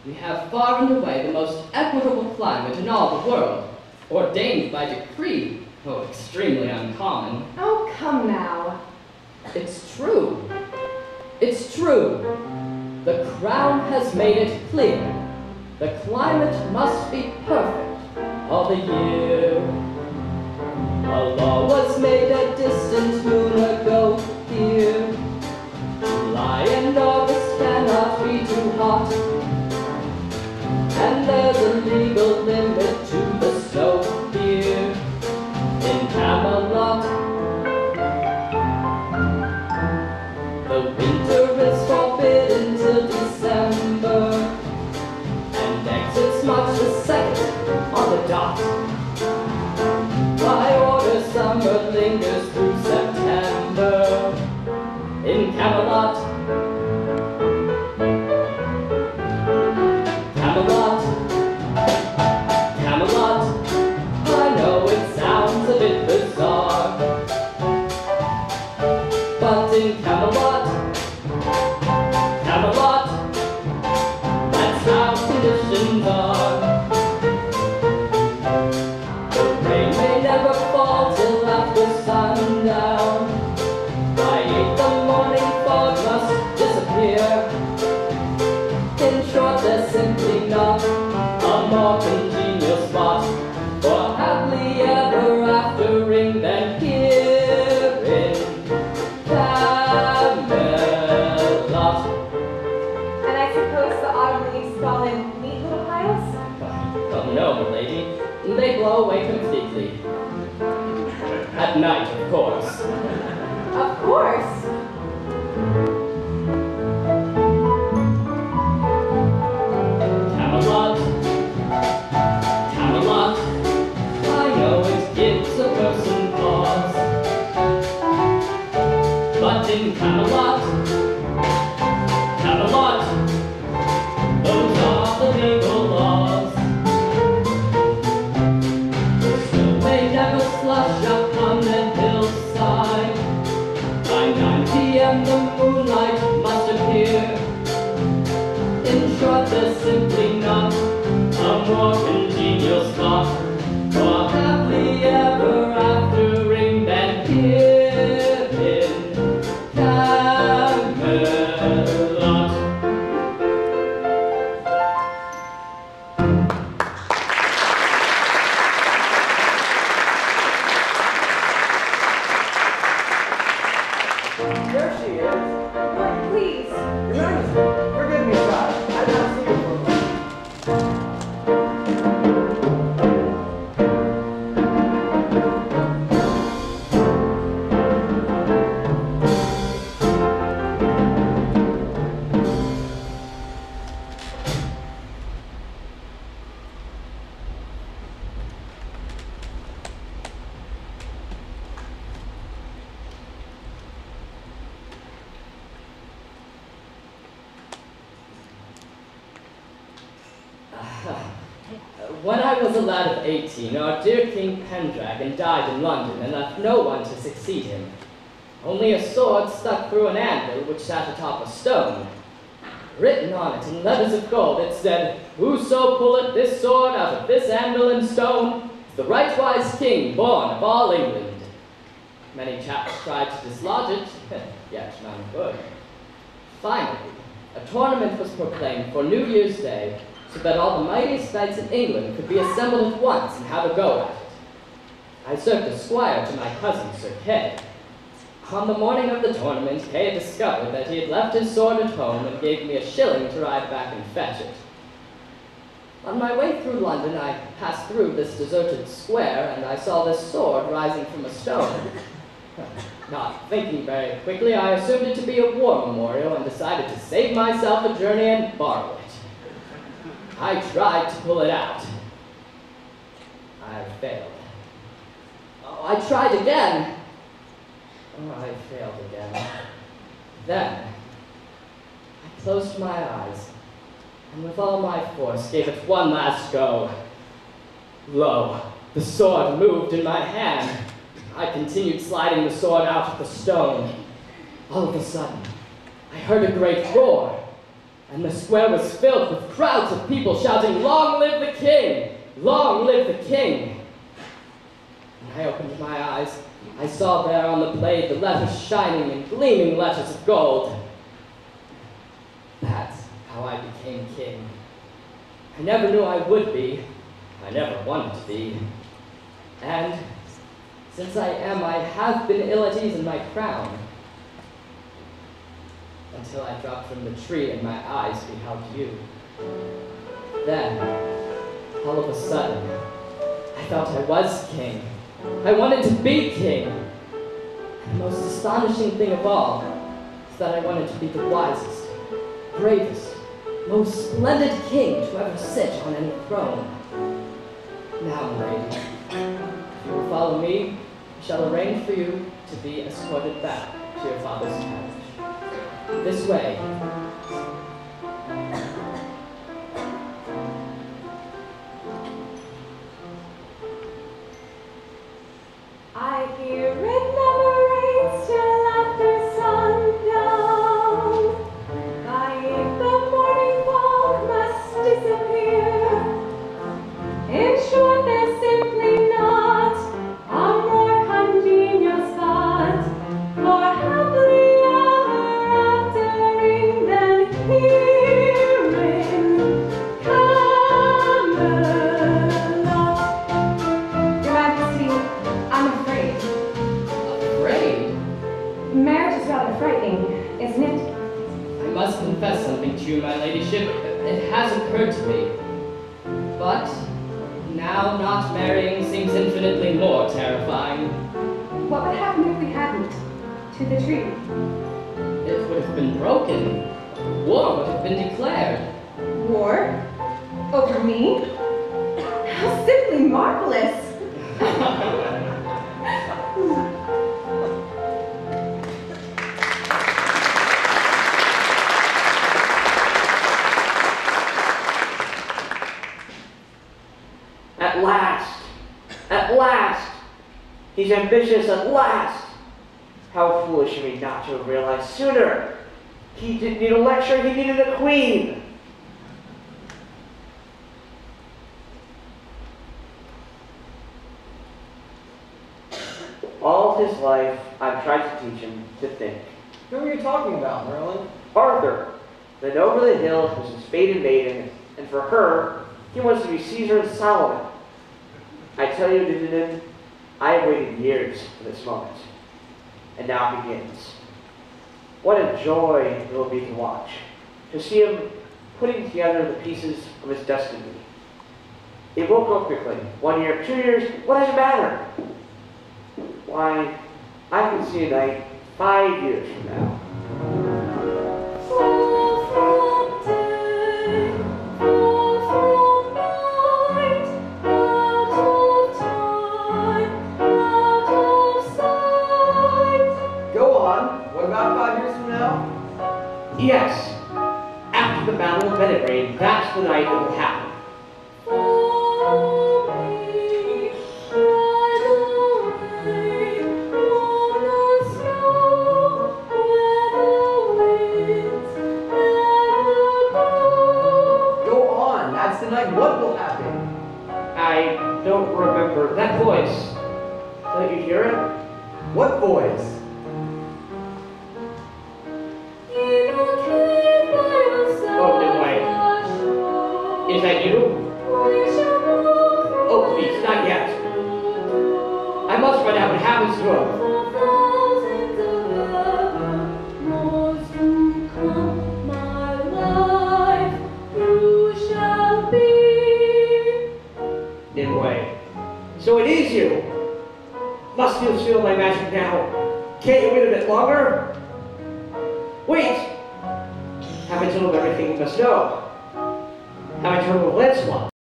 We have far and away the most equitable climate in all the world, ordained by decree, though extremely uncommon. Oh, come now. It's true. It's true. The Crown has made it clear. The climate must be perfect all the year. A law was made a distant moon ago here. July and August cannot be too hot, and there's a legal limit to the snow here in Camelot. The winter is forbidden till December, and exits March the 2nd on the dot. By order, summer lingers through September in Camelot. Camelot, Camelot, I know it sounds a bit bizarre, but in Camelot, Camelot, that's how conditions are. The rain may never fall till after sundown. By 8 the morning fog must disappear. In short, there's simply not a more congenial spot for happily ever aftering than here in Camelot. And I suppose the autumn leaves fall in neat little piles? Oh no, milady. They blow away completely. At night, of course. Of course. Camelot, Camelot, I know it gives a person pause, but in Camelot, Camelot, those are the legal laws. The snow may never slush up on the hillside. By 9 p.m. the moonlight must appear. In short, there's simply not a more congenial spot for happily ever aftering than here in Camelot. There she is. Lord, please. Your Majesty, forgive me, child. I've not seen you for a while. When I was a lad of 18, our dear King Pendragon died in London and left no one to succeed him. Only a sword stuck through an anvil which sat atop a stone. Written on it in letters of gold it said, "Whoso pulleth this sword out of this anvil and stone is the right-wise king born of all England." Many chaps tried to dislodge it, yet none could. Finally, a tournament was proclaimed for New Year's Day, so that all the mightiest knights in England could be assembled at once and have a go at it. I served as squire to my cousin, Sir Kay. On the morning of the tournament, Kay discovered that he had left his sword at home and gave me a shilling to ride back and fetch it. On my way through London, I passed through this deserted square, and I saw this sword rising from a stone. Not thinking very quickly, I assumed it to be a war memorial and decided to save myself a journey and borrow it. I tried to pull it out. I failed. Oh, I tried again. Oh, I failed again. Then, I closed my eyes, and with all my force gave it one last go. Lo, the sword moved in my hand. I continued sliding the sword out of the stone. All of a sudden, I heard a great roar. and the square was filled with crowds of people shouting, "Long live the king! Long live the king!" When I opened my eyes, I saw there on the blade the letters shining in gleaming letters of gold. That's how I became king. I never knew I would be. I never wanted to be. And since I have been ill at ease in my crown, until I dropped from the tree and my eyes beheld you. Then, all of a sudden, I felt I was king. I wanted to be king. And the most astonishing thing of all is that I wanted to be the wisest, bravest, most splendid king to ever sit on any throne. Now, my lady, if you will follow me, I shall arrange for you to be escorted back to your father's carriage. This way. I hear it never rains till after sundown. By the morning fog must disappear. In short, there's simply not a more congenial spot for happily ever aftering than here in Camelot. Your Majesty, I'm afraid. Afraid? Marriage is rather frightening, isn't it? I must confess something to you, my ladyship. It has occurred to me. But now not marrying seems infinitely more terrifying. What would happen if we hadn't? To the tree. It would have been broken. War would have been declared. War? Over me? How simply marvelous! At last! At last! He's ambitious at last! How foolish of me not to have realized sooner! He didn't need a lecture, he needed a queen! All his life, I've tried to teach him to think. Who are you talking about, Merlin? Arthur, then over the hill was his fated maiden, and for her, he wants to be Caesar and Solomon. I tell you, Dindin, I have waited years for this moment. And now it begins. What a joy it will be to watch, to see him putting together the pieces of his destiny. It won't go quickly. 1 year, 2 years, what does it matter? Why, I can see a night 5 years from now. Yes, after the Battle of Biglerville, that's the night it will happen. Go on, that's the night. What will happen? I don't remember that voice. Don't you hear it? What voice? Oh, no way. Is that you? Oh, please, not yet. I must find out what happens to him. Anyway, so it is you. Must you steal my magic now? Can't you wait a bit longer? Wait! Have I told him everything he must know? Have I told him Lancelot?